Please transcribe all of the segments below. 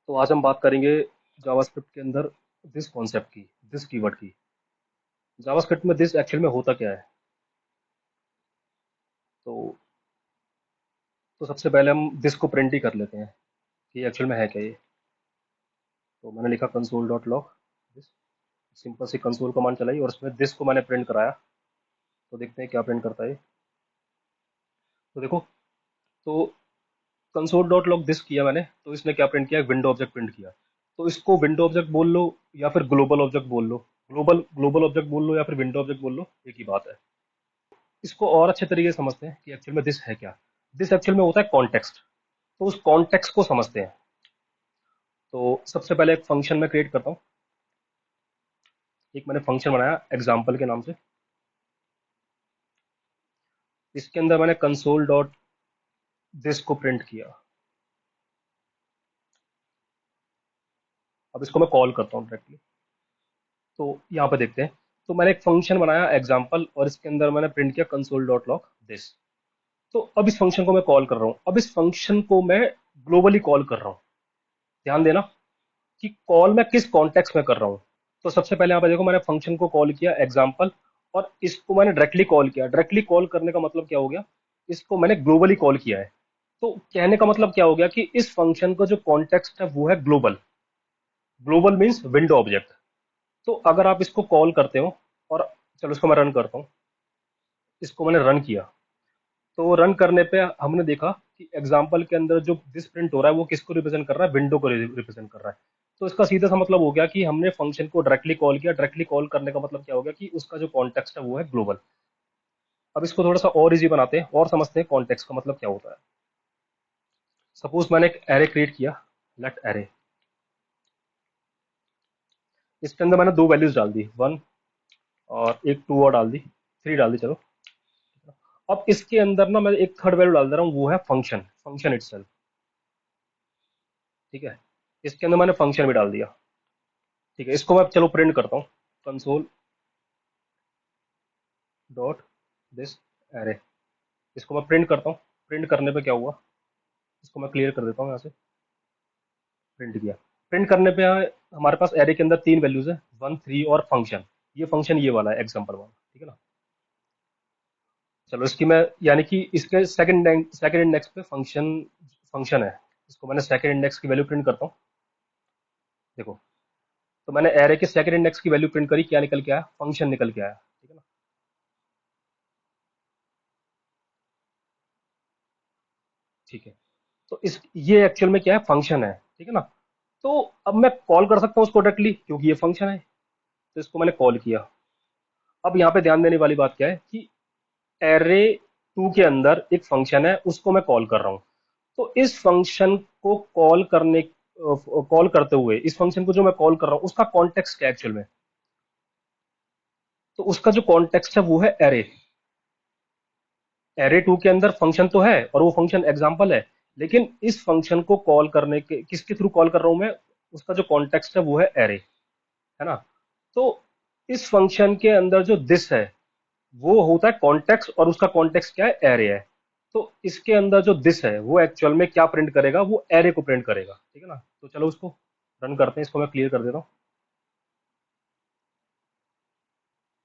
तो आज हम बात करेंगे जावास्क्रिप्ट के अंदर दिस कॉन्सेप्ट की, दिस कीवर्ड की। जावास्क्रिप्ट में दिस एक्चुअल में होता क्या है? तो सबसे पहले हम दिस को प्रिंट ही कर लेते हैं कि एक्चुअल में है क्या ये। तो मैंने लिखा console dot log this, simple सी कंसोल कमांड चलाई और उसमें दिस को मैंने प्रिंट कराया। तो देखते हैं क्या प्रिंट करता है ये। तो देखो, तो कंसोल डॉट लॉग दिस किया मैंने, तो इसने क्या प्रिंट किया? विंडो ऑब्जेक्ट प्रिंट किया। तो इसको विंडो ऑब्जेक्ट बोल लो या फिर ग्लोबल ऑब्जेक्ट बोल लो, ग्लोबल ग्लोबल ऑब्जेक्ट बोल लो या फिर विंडो ऑब्जेक्ट बोल लो, एक ही बात है। इसको और अच्छे तरीके से समझते हैं कि एक्चुअल में दिस है क्या। दिस एक्चुअल में होता है कॉन्टेक्स्ट। तो उस कॉन्टेक्स्ट को समझते हैं। तो सबसे पहले एक फंक्शन मैं क्रिएट करता हूँ। एक मैंने फंक्शन बनाया एग्जाम्पल के नाम से। इसके अंदर मैंने कंसोल डॉट दिस को प्रिंट किया। अब इसको मैं कॉल करता हूँ डायरेक्टली। तो यहाँ पे देखते हैं। तो मैंने एक फंक्शन बनाया एग्जाम्पल और इसके अंदर मैंने प्रिंट किया कंसोल डॉट लॉग दिस। तो अब इस फंक्शन को मैं कॉल कर रहा हूँ। अब इस फंक्शन को मैं ग्लोबली कॉल कर रहा हूँ। ध्यान देना कि कॉल मैं किस कॉन्टेक्स्ट में कर रहा हूँ। तो सबसे पहले यहाँ पे देखो, मैंने फंक्शन को कॉल किया एग्जाम्पल और इसको मैंने डायरेक्टली कॉल किया। डायरेक्टली कॉल करने का मतलब क्या हो गया? इसको मैंने ग्लोबली कॉल किया है। तो कहने का मतलब क्या हो गया कि इस फंक्शन का जो कॉन्टेक्स्ट है वो है global. Global means window object. तो अगर आप इसको कॉल करते हो और चलो इसको मैं रन करता हूँ। इसको मैंने रन किया। तो रन करने पे हमने देखा कि एग्जाम्पल के अंदर जो दिस प्रिंट हो रहा है वो किसको रिप्रेजेंट कर रहा है? विंडो को रिप्रेजेंट कर रहा है। तो इसका सीधा सा मतलब हो गया कि हमने फंक्शन को डायरेक्टली कॉल किया। डायरेक्टली कॉल करने का मतलब क्या हो गया कि उसका जो कॉन्टेक्स्ट है वो है ग्लोबल। अब इसको थोड़ा सा और इजी बनाते हैं और समझते हैं कॉन्टेक्स्ट का मतलब क्या होता है। सपोज मैंने एक एरे क्रिएट किया, लेट एरे। इसके अंदर मैंने दो वैल्यूज डाल दी, वन और एक टू और डाल दी, थ्री डाल दी चलो। अब इसके अंदर ना मैं एक थर्ड वैल्यू डाल दे रहा हूँ, वो है फंक्शन, फंक्शन इटसेल्फ। ठीक है, इसके अंदर मैंने फंक्शन भी डाल दिया। ठीक है, इसको मैं चलो प्रिंट करता हूँ, कंसोल डॉट दिस एरे। इसको मैं प्रिंट करता हूँ। प्रिंट करने पे क्या हुआ? इसको मैं क्लियर कर देता हूँ यहाँ से। प्रिंट किया। प्रिंट करने पे हमारे पास एरे के अंदर तीन वैल्यूज है, वन थ्री और फंक्शन। ये फंक्शन ये वाला है, एग्जाम्पल वाला। ठीक है ना। चलो इसकी मैं, यानी कि इसके सेकंड इंडेक्स पे फंक्शन फंक्शन है। इसको मैंने सेकंड इंडेक्स की वैल्यू प्रिंट करता हूँ। देखो, तो मैंने एरे के सेकंड इंडेक्स की वैल्यू प्रिंट करी, क्या निकल के आया? फंक्शन निकल के आया। ठीक है ना। ठीक है, तो इस ये एक्चुअल में क्या है? फंक्शन है। ठीक है ना। तो अब मैं कॉल कर सकता हूँ उसको डायरेक्टली क्योंकि ये फंक्शन है। तो इसको मैंने कॉल किया। अब यहाँ पे ध्यान देने वाली बात क्या है कि एरे टू के अंदर एक फंक्शन है, उसको मैं कॉल कर रहा हूँ। तो इस फंक्शन को कॉल करते हुए इस फंक्शन को जो मैं कॉल कर रहा हूँ उसका कॉन्टेक्स्ट क्या है एक्चुअल में? तो उसका जो कॉन्टेक्स्ट है वो है एरे। एरे टू के अंदर फंक्शन तो है और वो फंक्शन एग्जाम्पल है, लेकिन इस फंक्शन को कॉल करने के किसके थ्रू कॉल कर रहा हूं मैं? उसका जो कॉन्टेक्स्ट है वो है एरे, है ना। तो इस फंक्शन के अंदर जो दिस है वो होता है कॉन्टेक्स्ट और उसका कॉन्टेक्स्ट क्या है? एरे है। तो इसके अंदर जो दिस है वो एक्चुअल में क्या प्रिंट करेगा? वो एरे को प्रिंट करेगा। ठीक है ना। तो चलो उसको रन करते हैं। इसको मैं क्लियर कर देता हूँ।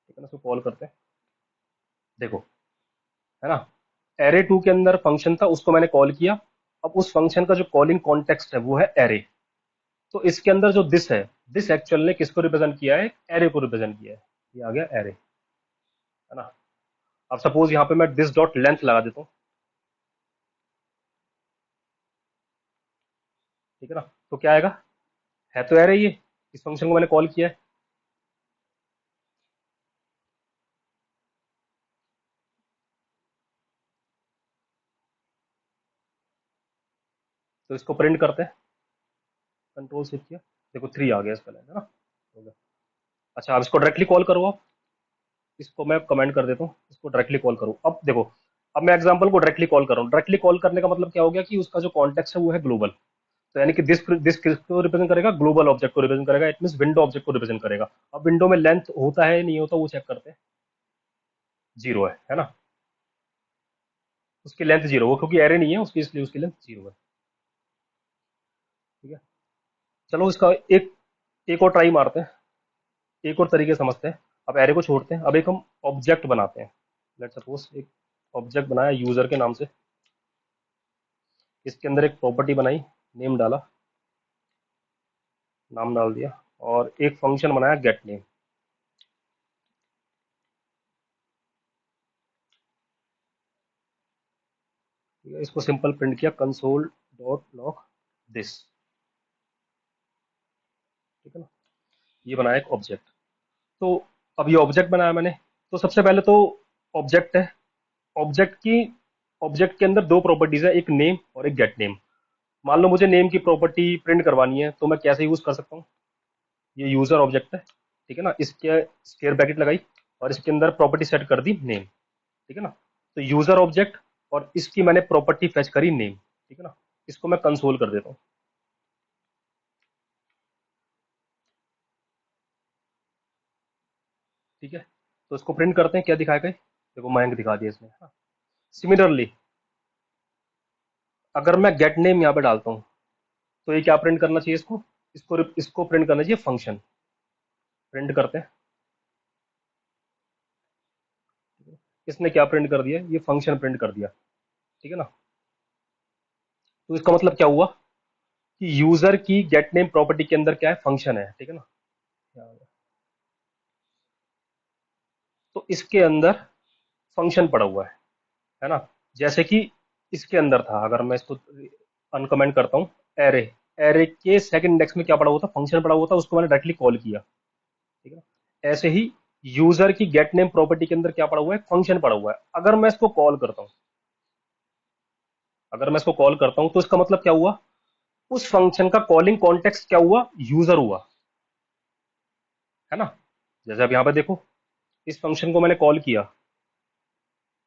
ठीक है ना, इसको कॉल करते हैं। देखो, है ना, एरे टू के अंदर फंक्शन था, उसको मैंने कॉल किया। अब उस फंक्शन का जो कॉलिंग कॉन्टेक्स्ट है वो है एरे। तो इसके अंदर जो दिस है, दिस एक्चुअल ने किसको रिप्रेजेंट किया है? एरे को रिप्रेजेंट किया है। ये आ गया एरे, है ना। अब सपोज यहाँ पे मैं दिस डॉट लेंथ लगा देता हूँ। ठीक है ना। तो क्या आएगा? है तो एरे ये, इस फंक्शन को मैंने कॉल किया है। तो इसको प्रिंट करते हैं। कंट्रोल शिफ्ट किया, देखो थ्री आ गया इसका लेंथ, है ना। हो गया। अच्छा, अब इसको डायरेक्टली कॉल करो आप। इसको मैं कमेंट कर देता हूँ, इसको डायरेक्टली कॉल करूँ। अब देखो, अब मैं एग्जाम्पल को डायरेक्टली कॉल कर रहा हूँ। डायरेक्टली कॉल करने का मतलब क्या हो गया कि उसका जो कॉन्टेक्स्ट है वो है ग्लोबल। तो यानी कि दिस किसको रिप्रेजेंट करेगा? ग्लोबल ऑब्जेक्ट को रिप्रेजेंट करेगा। इट मीन विंडो ऑब्जेक्ट को रिप्रेजेंट करेगा। अब विंडो में लेंथ होता है नहीं होता वो चेक करते हैं। जीरो है ना। उसकी लेंथ जीरो, वो क्योंकि एरे नहीं है उसकी, इसलिए उसकी लेंथ जीरो है। ठीक है। चलो इसका एक एक और ट्राई मारते हैं, एक और तरीके समझते हैं। अब एरे को छोड़ते हैं, अब एक हम ऑब्जेक्ट बनाते हैं। लेट सपोज एक ऑब्जेक्ट बनाया यूजर के नाम से, इसके अंदर एक प्रॉपर्टी बनाई, नेम डाला, नाम डाल दिया, और एक फंक्शन बनाया गेट नेम। ठीक है, इसको सिंपल प्रिंट किया कंसोल डॉट लॉग दिस। ठीक है ना, ये बनाया एक ऑब्जेक्ट। तो अब ये ऑब्जेक्ट बनाया मैंने, तो सबसे पहले तो ऑब्जेक्ट है, ऑब्जेक्ट की ऑब्जेक्ट के अंदर दो प्रॉपर्टीज है, एक नेम और एक गेट नेम। मान लो मुझे नेम की प्रॉपर्टी प्रिंट करवानी है, तो मैं कैसे यूज कर सकता हूँ? ये यूजर ऑब्जेक्ट है, ठीक है ना, इसके स्क्वायर ब्रैकेट लगाई और इसके अंदर प्रॉपर्टी सेट कर दी नेम। ठीक है ना, तो यूजर ऑब्जेक्ट और इसकी मैंने प्रॉपर्टी फेच करी नेम। ठीक है ना, इसको मैं कंसोल कर देता हूँ। ठीक है, तो इसको प्रिंट करते हैं, क्या दिखाएगा ये? देखो मयंक दिखा दिया इसने। हाँ, सिमिलरली अगर मैं गेट नेम यहाँ पे डालता हूँ, तो ये क्या प्रिंट करना चाहिए इसको? इसको प्रिंट करना चाहिए फंक्शन। प्रिंट करते हैं, इसने क्या प्रिंट कर दिया? ये फंक्शन प्रिंट कर दिया। ठीक है ना, तो इसका मतलब क्या हुआ कि यूजर की गेट नेम प्रॉपर्टी के अंदर क्या है? फंक्शन है। ठीक है ना, तो इसके अंदर फंक्शन पड़ा हुआ है ना। जैसे कि इसके अंदर था, अगर मैं इसको अनकमेंट करता हूँ, एरे, एरे के सेकंड इंडेक्स में क्या पड़ा हुआ था? फंक्शन पड़ा हुआ था, उसको मैंने डायरेक्टली कॉल किया। ठीक है ना, ऐसे ही यूजर की गेट नेम प्रॉपर्टी के अंदर क्या पड़ा हुआ है? फंक्शन पड़ा हुआ है। अगर मैं इसको कॉल करता हूँ, अगर मैं इसको कॉल करता हूँ, तो इसका मतलब क्या हुआ? उस फंक्शन का कॉलिंग कॉन्टेक्स्ट क्या हुआ? यूजर हुआ, है ना। जैसे अब यहाँ पे देखो, इस फंक्शन को मैंने कॉल किया,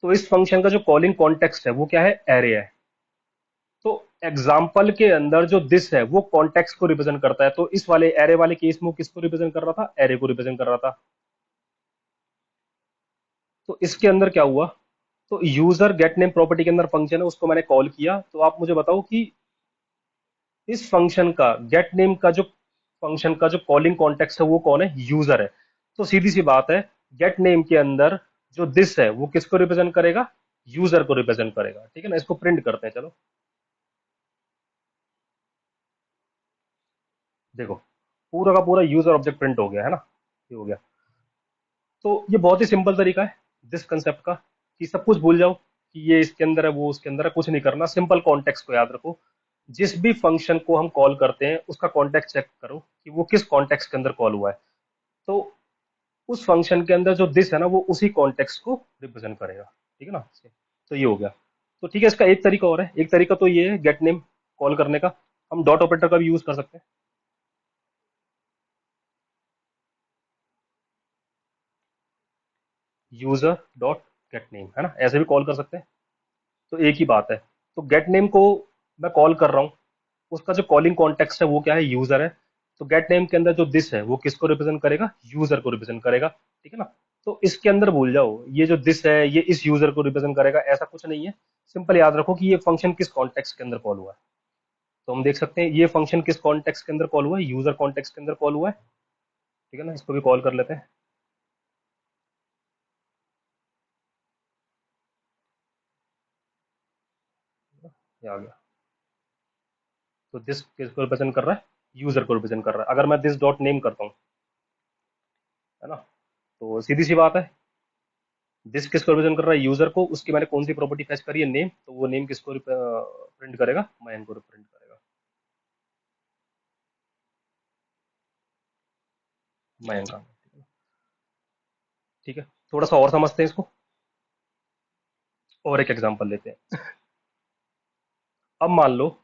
तो इस फंक्शन का जो कॉलिंग कॉन्टेक्स्ट है वो क्या है? एरे है। तो एग्जाम्पल के अंदर जो दिस है वो कॉन्टेक्स्ट को रिप्रेजेंट करता है, तो इस वाले एरे वाले केस में वो किसको रिप्रेजेंट कर रहा था? एरे को रिप्रेजेंट कर रहा था। तो इसके अंदर क्या हुआ? तो यूजर गेट नेम प्रॉपर्टी के अंदर फंक्शन है, उसको मैंने कॉल किया, तो आप मुझे बताओ कि इस फंक्शन का गेट नेम का जो फंक्शन का जो कॉलिंग कॉन्टेक्स्ट है वो कौन है? यूजर है। तो सीधी सी बात है, गेट नेम के अंदर जो दिस है वो किसको रिप्रेजेंट करेगा? यूजर को रिप्रेजेंट करेगा। ठीक है ना, इसको प्रिंट करते हैं, चलो। देखो, पूरा का पूरा यूजर ऑब्जेक्ट प्रिंट हो गया, है ना, ये हो गया। तो ये बहुत ही सिंपल तरीका है दिस कंसेप्ट का, कि सब कुछ भूल जाओ कि ये इसके अंदर है वो उसके अंदर है, कुछ नहीं करना, सिंपल कॉन्टेक्स्ट को याद रखो। जिस भी फंक्शन को हम कॉल करते हैं उसका कॉन्टेक्स्ट चेक करो कि वो किस कॉन्टेक्स्ट के अंदर कॉल हुआ है। तो उस फंक्शन के अंदर जो दिस है ना, वो उसी कॉन्टेक्स्ट को रिप्रेजेंट करेगा। ठीक है ना, तो ये हो गया। तो ठीक है, इसका एक तरीका और है, एक तरीका तो ये है गेट नेम कॉल करने का, हम डॉट ऑपरेटर का भी यूज कर सकते हैं। यूजर डॉट गेट नेम, है ना, ऐसे भी कॉल कर सकते हैं। तो एक ही बात है। तो गेट नेम को मैं कॉल कर रहा हूँ, उसका जो कॉलिंग कॉन्टेक्स्ट है वो क्या है? यूजर है। तो गेट नेम के अंदर जो दिस है वो किसको रिप्रेजेंट करेगा? यूजर को रिप्रेजेंट करेगा। ठीक है ना, तो इसके अंदर भूल जाओ ये जो दिस है ये इस यूजर को रिप्रेजेंट करेगा, ऐसा कुछ नहीं है। सिंपल याद रखो कि ये फंक्शन किस कॉन्टेक्स्ट के अंदर कॉल हुआ है। तो हम देख सकते हैं ये फंक्शन किस कॉन्टेक्स्ट के अंदर कॉल हुआ है? यूजर कॉन्टेक्स्ट के अंदर कॉल हुआ है। ठीक है ना, इसको भी कॉल कर लेते हैं। ये आ गया। तो दिस किसको रिप्रेजेंट कर रहा है? यूजर को रिप्रेजेंट कर रहा है। अगर मैं दिस डॉट नेम करता हूँ, है ना, तो सीधी सी बात है, दिस किसको रिप्रेजेंट कर रहा है? यूजर को। उसकी मैंने कौन सी प्रॉपर्टी फेच करी है? नेम। तो वो नेम किसको प्रिंट करेगा? मयंक को प्रिंट करेगा। मयंक का। ठीक है, थोड़ा सा और समझते हैं इसको, और एक एग्जांपल लेते हैं। अब मान लो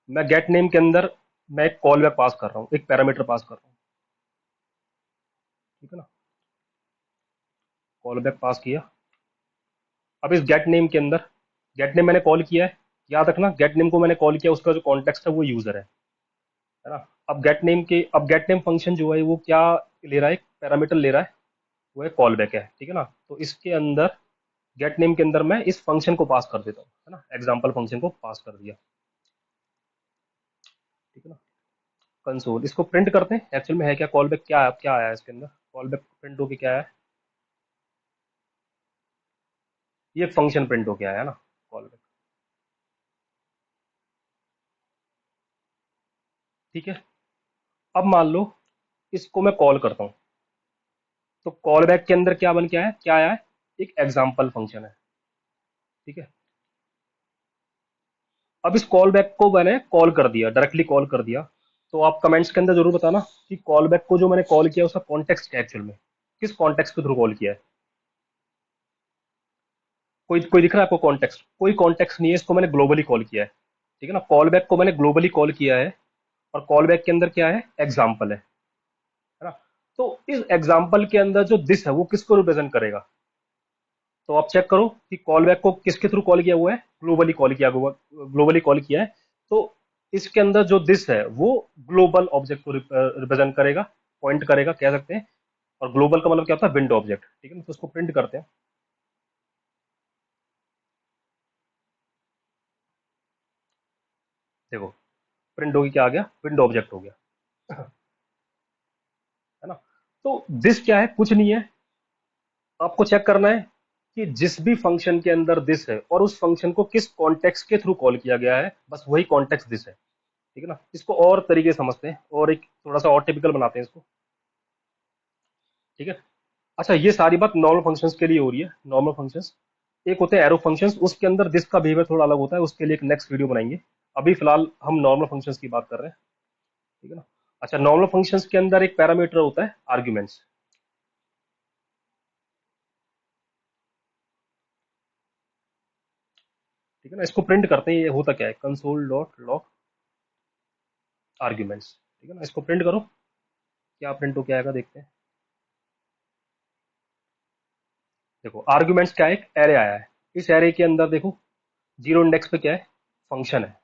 मैं गेट नेम के अंदर मैं एक कॉल बैक पास कर रहा हूँ, एक पैरामीटर पास कर रहा हूँ। ठीक है ना, कॉल बैक पास किया। अब इस गेट नेम के अंदर, गेट नेम मैंने कॉल किया है, याद रखना गेट नेम को मैंने कॉल किया, उसका जो कॉन्टेक्स्ट है वो यूजर है ना। अब गेट नेम फंक्शन जो है वो क्या ले रहा है? एक पैरामीटर ले रहा है, वो है कॉल बैक है। ठीक है ना, तो इसके अंदर गेट नेम के अंदर मैं इस फंक्शन को पास कर देता हूँ, है ना, एग्जाम्पल फंक्शन को पास कर दिया। ठीक है ना, कंसोल, इसको प्रिंट करते हैं, एक्चुअल में है क्या, कॉल बैक क्या क्या आया है इसके अंदर, कॉल बैक प्रिंट होके क्या आया है, ये फंक्शन प्रिंट होके आया है ना, कॉल बैक। ठीक है, अब मान लो इसको मैं कॉल करता हूँ, तो कॉल बैक के अंदर क्या बन के आया है, क्या आया है, एक एग्जाम्पल फंक्शन है। ठीक है, अब इस कॉल बैक को मैंने कॉल कर दिया, डायरेक्टली कॉल कर दिया, तो आप कमेंट्स के अंदर जरूर बताना कि कॉल बैक को जो मैंने कॉल किया उसका कॉन्टेक्स्ट क्या है, एक्चुअल में किस कॉन्टेक्स्ट के थ्रू कॉल किया है। कोई कोई दिख रहा है आपको कॉन्टेक्स्ट, कोई कॉन्टेक्स्ट नहीं है, इसको मैंने ग्लोबली कॉल किया है। ठीक है ना, कॉल बैक को मैंने ग्लोबली कॉल किया है, और कॉल बैक के अंदर क्या है, एग्जाम्पल है ना। तो इस एग्जाम्पल के अंदर जो दिस है वो किसको रिप्रेजेंट करेगा, तो आप चेक करो कि कॉल बैक को किसके थ्रू कॉल किया हुआ है, ग्लोबली कॉल किया हुआ, ग्लोबली कॉल किया है। तो इसके अंदर जो दिस है वो ग्लोबल ऑब्जेक्ट को रिप्रेजेंट करेगा, पॉइंट करेगा कह सकते हैं। और ग्लोबल का मतलब क्या होता है, विंडो ऑब्जेक्ट। ठीक है ना, तो उसको प्रिंट करते हैं। देखो, प्रिंट होगी क्या आ गया, विंडो ऑब्जेक्ट हो गया, है ना। तो दिस क्या है, कुछ नहीं है, आपको चेक करना है कि जिस भी फंक्शन के अंदर दिस है और उस फंक्शन को किस कॉन्टेक्स्ट के थ्रू कॉल किया गया है, बस वही कॉन्टेक्स्ट दिस है। ठीक है ना, इसको और तरीके से समझते हैं और एक थोड़ा सा और टिपिकल बनाते हैं इसको। ठीक है, अच्छा ये सारी बात नॉर्मल फंक्शंस के लिए हो रही है, नॉर्मल फंक्शंस। एक होते हैं एरो फंक्शंस, उसके अंदर दिस का बिहेवियर थोड़ा अलग होता है, उसके लिए एक नेक्स्ट वीडियो बनाएंगे। अभी फिलहाल हम नॉर्मल फंक्शंस की बात कर रहे हैं। ठीक है ना, अच्छा नॉर्मल फंक्शंस के अंदर एक पैरामीटर होता है आर्ग्यूमेंट्स। ठीक है ना, इसको प्रिंट करते हैं, ये होता क्या है, कंसोल डॉट लॉग आर्ग्यूमेंट्स। ठीक है ना, इसको प्रिंट करो, क्या प्रिंट हो क्या आएगा देखते हैं। देखो आर्ग्यूमेंट्स क्या है, एक एरे आया है, इस एरे के अंदर देखो जीरो इंडेक्स पे क्या है, फंक्शन है।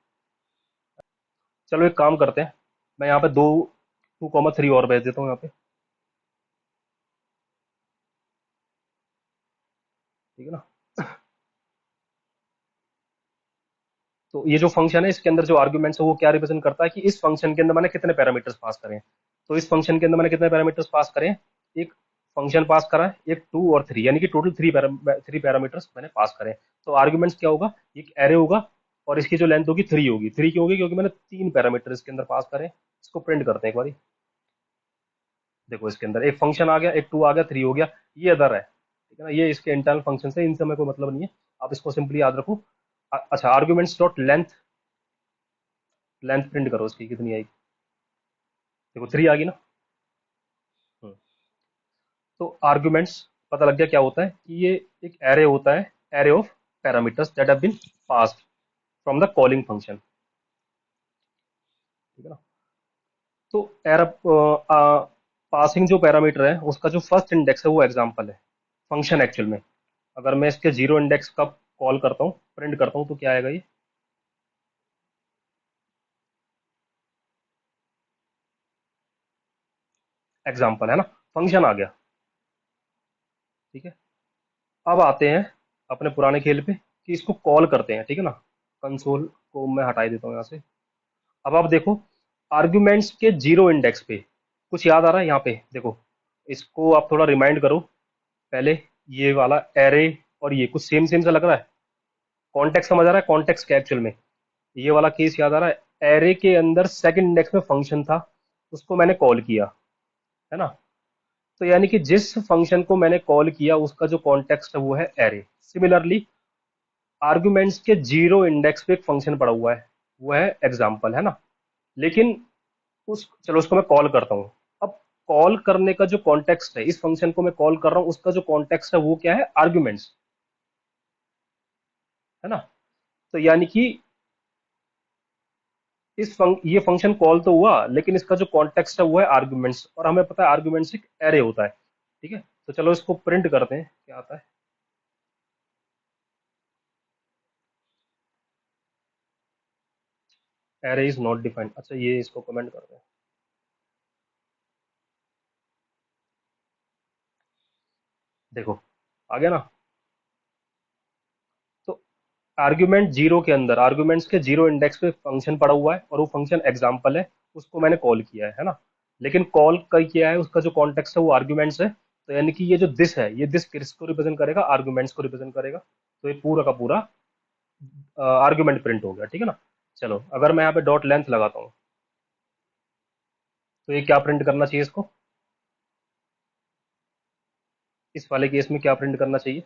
चलो एक काम करते हैं, मैं यहाँ पे दो 2,3 और भेज देता हूँ यहाँ पे। ठीक है ना, तो ये जो फंक्शन है इसके अंदर जो आर्ग्यूमेंट्स है वो क्या रिप्रेजेंट करता है कि इस फंक्शन के अंदर मैंने कितने पैरामीटर्स पास करें। तो इस फंक्शन के अंदर मैंने कितने पैरामीटर्स पास करें, एक फंक्शन पास करा है, एक 2 और 3, यानी कि टोटल थ्री पैरामीटर्स मैंने पास करें। तो आर्ग्यूमेंट्स क्या होगा, एक एरे होगा, और इसकी जो लेंथ होगी 3 होगी, 3 क्यों होगी, क्योंकि मैंने 3 पैरामीटर इसके अंदर पास करें। इसको प्रिंट करते हैं एक बारी। देखो इसके अंदर एक फंक्शन आ गया, एक 2 आ गया, 3 हो गया, ये अदर है। ठीक है ना, ये इसके इंटरनल फंक्शन है, इनसे हमें कोई मतलब नहीं है, आप इसको सिंपली याद रखो। अच्छा arguments dot length, length print करो इसकी कितनी आएगी, देखो 3 आ गई ना। हम्म, तो आर्ग्यूमेंट्स पता लग गया क्या होता है कि ये एक एरे होता है, array of parameters that have been passed from the calling function. ठीक है ना, तो एर पासिंग जो पैरामीटर है उसका जो फर्स्ट इंडेक्स है वो एग्जांपल है, फंक्शन एक्चुअल में। अगर मैं इसके जीरो इंडेक्स का कॉल करता हूँ, प्रिंट करता हूँ, तो क्या आएगा, ये एग्जांपल है ना, फंक्शन आ गया। ठीक है, अब आते हैं अपने पुराने खेल पे कि इसको कॉल करते हैं। ठीक है ना, कंसोल को मैं हटा ही देता हूँ यहाँ से। अब आप देखो आर्ग्यूमेंट्स के जीरो इंडेक्स पे कुछ याद आ रहा है, यहाँ पे देखो, इसको आप थोड़ा रिमाइंड करो। पहले ये वाला एरे और ये कुछ सेम सेम सा लग रहा है, कॉन्टेक्स्ट समझ आ रहा है, कॉन्टेक्स्ट क्या एक्चुअल में, ये वाला केस याद आ रहा है, एरे के अंदर सेकंड इंडेक्स में फंक्शन था, उसको मैंने कॉल किया, है ना। तो यानी कि जिस फंक्शन को मैंने कॉल किया उसका जो कॉन्टेक्स्ट है वो है एरे। सिमिलरली आर्ग्यूमेंट्स के जीरो इंडेक्स पे एक फंक्शन पड़ा हुआ है, वो है एग्जाम्पल, है ना। लेकिन उस चलो उसको मैं कॉल करता हूँ। अब कॉल करने का जो कॉन्टेक्स्ट है, इस फंक्शन को मैं कॉल कर रहा हूँ, उसका जो कॉन्टेक्स्ट है वो क्या है, आर्ग्यूमेंट्स, है ना। तो यानी कि ये फंक्शन कॉल तो हुआ, लेकिन इसका जो कॉन्टेक्स्ट है वो है आर्ग्यूमेंट्स, और हमें पता है आर्ग्यूमेंट्स एक एरे होता है। ठीक है, तो चलो इसको प्रिंट करते हैं क्या आता है। एरे इज नॉट डिफाइंड, अच्छा ये इसको कमेंट करते हैं। देखो आ गया ना, तो आर्ग्यूमेंट जीरो के अंदर, आर्ग्यूमेंट्स के जीरो इंडेक्स पे फंक्शन पड़ा हुआ है और वो फंक्शन एग्जाम्पल है, उसको मैंने कॉल किया है ना। लेकिन कॉल कई किया है, उसका जो कॉन्टेक्स्ट है वो आर्ग्यूमेंट्स है। तो यानी कि ये जो दिस है, ये दिस किसको रिप्रेजेंट करेगा, आर्ग्यूमेंट्स को रिप्रेजेंट करेगा। तो ये पूरा का पूरा आर्ग्यूमेंट प्रिंट हो गया, ठीक है ना। चलो अगर मैं यहाँ पे डॉट लेंथ लगाता हूँ, तो ये क्या प्रिंट करना चाहिए इसको, इस वाले केस में क्या प्रिंट करना चाहिए,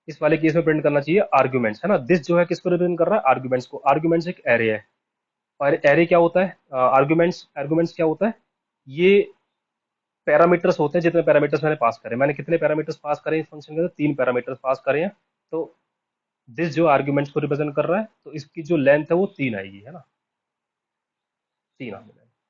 इस वाले केस में प्रिंट करना चाहिए आर्ग्यूमेंट्स, है ना। दिस जो है किसको रिप्रेजेंट कर रहा है, आर्ग्यूमेंट्स को। आर्ग्यूमेंट्स एक एरे है, और एरे क्या होता है, आर्ग्यूमेंट्स, आर्ग्यूमेंट्स क्या होता है, ये पैरामीटर्स होते हैं। जितने पैरामीटर्स मैंने पास करे, मैंने कितने पैरामीटर्स पास करे इस फंक्शन के अंदर, 3 पैरामीटर्स पास करे हैं। तो दिस जो आर्ग्यूमेंट्स को रिप्रेजेंट कर रहा है, तो इसकी जो लेंथ है वो 3 आएगी, है ना, 3 आ